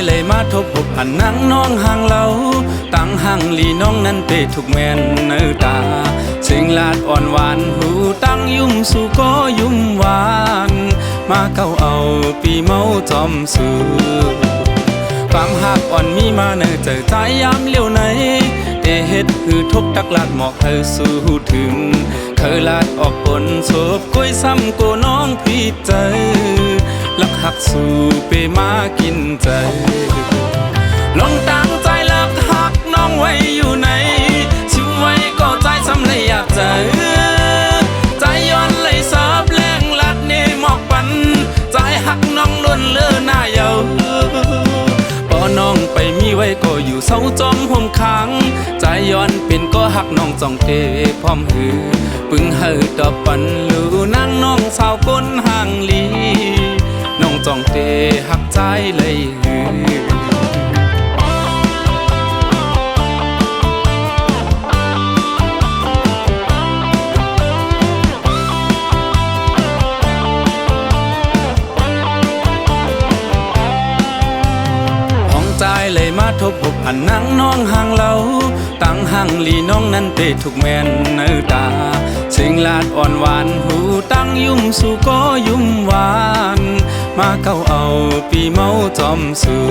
เลยมาทบพบอันนังน้องห่างเราตั้งห่างลีน้องนั้นเตะทุกแม่นเนื้อตาเสียงลาดอ่อนหวานหูตั้งยุ่มสู่ก็ยุ่มหวานมาเก้าเอาปีเมาจอมสู่ความหักอ่อนมีมาเนื้อเจอใจยามเลี้ยวไหนเตเฮ็ดคือทบตักลาดหมอกให้สู่ถึงเคยลาดออกปนโศบก้อยซ้ำกูน้องพี่ใจลักหักสู่เปมากินใจลงตั้งใจลักหักน้องไว้อยู่ไหนชิวไว้ก็ใจซ้ำเลยอยากใจใจย้อนเลยสอบแรงลัดเนหมอกปันใจหักน้องล้นเลือหน้าเยาพอน้องไปมีไว้ก็อยู่เศร้าจอมห่มขังใจย้อนเป็นก็หักน้องจ้องเตพร้อมหือปึงเฮอดอกปันลูนั่งน้องสาวก้นห่างลีน้องจ้องเตหักใจเลยหือเลยมาทบพบอันนังน้องห่างเราตั้งห่างลีน้องนั้นเตะทุกแม่นเนื้อตาเสียงลาดอ่อนหวานหูตั้งยุ่มสู่ก็ยุ่มหวานมาเก้าเอาปีเมาจอมสู่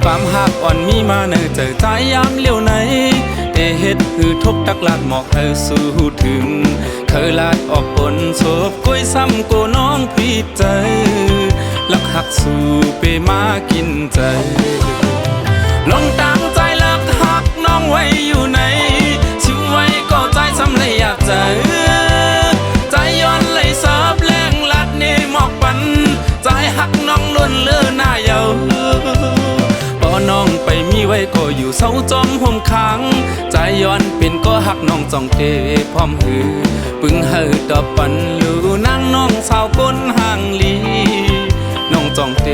ความหักอ่อนมีมาเนื้อเจอใจยามเลี้ยวไหนเตเฮ็ดคือทบตักลาดหมอกให้สู่ถึงเคยลาดออกปนโศบก้อยซ้ำกูน้องพี่ใจลักหักสู่เปมากินใจลงตั้งใจลักหักน้องไว้อยู่ไหนชิวไว้ก็ใจซ้ำเลยอยากใจใจย้อนเลยสอบแรงลัดเนหมอกปันใจหักน้องล้วนเลือหน้าเยาพอน้องไปมีไว้ก็อยู่เศร้าจอมห่มขังใจย้อนเป็นก็หักน้องจ้องเตพร้อมหือปึงเฮอดอกปันลูนั่งน้องสาวก้นห่างลีน้องจ้องเต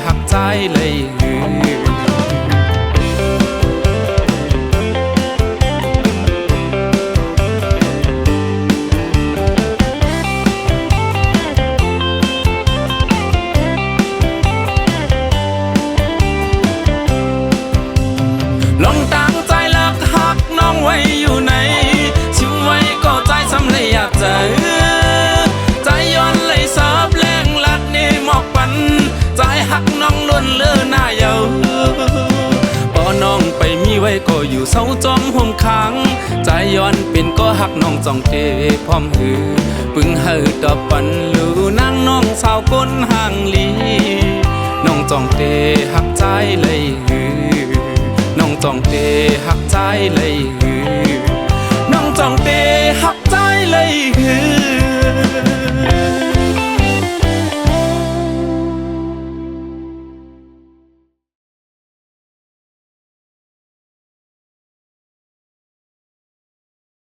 หักใจเลยหือลองตั้งใจลักหักน้องไว้อยู่ไหนชิวไว้ก็ใจซ้ำเลยอยากใจใจย้อนเลยสอบแรงลัดเนหมอกปันใจหักน้องล้วนเลือหน้าเยาพอน้องไปมีไว้ก็อยู่เศร้าจอมห่มขังใจย้อนเป็นก็หักน้องจ้องเตพร้อมหือปึงเฮอดอกปันลูนั่งน้องสาวก้นห่างลีน้องจ้องเตหักใจเลยหือน้องจ้องเตหักใจเลยหือ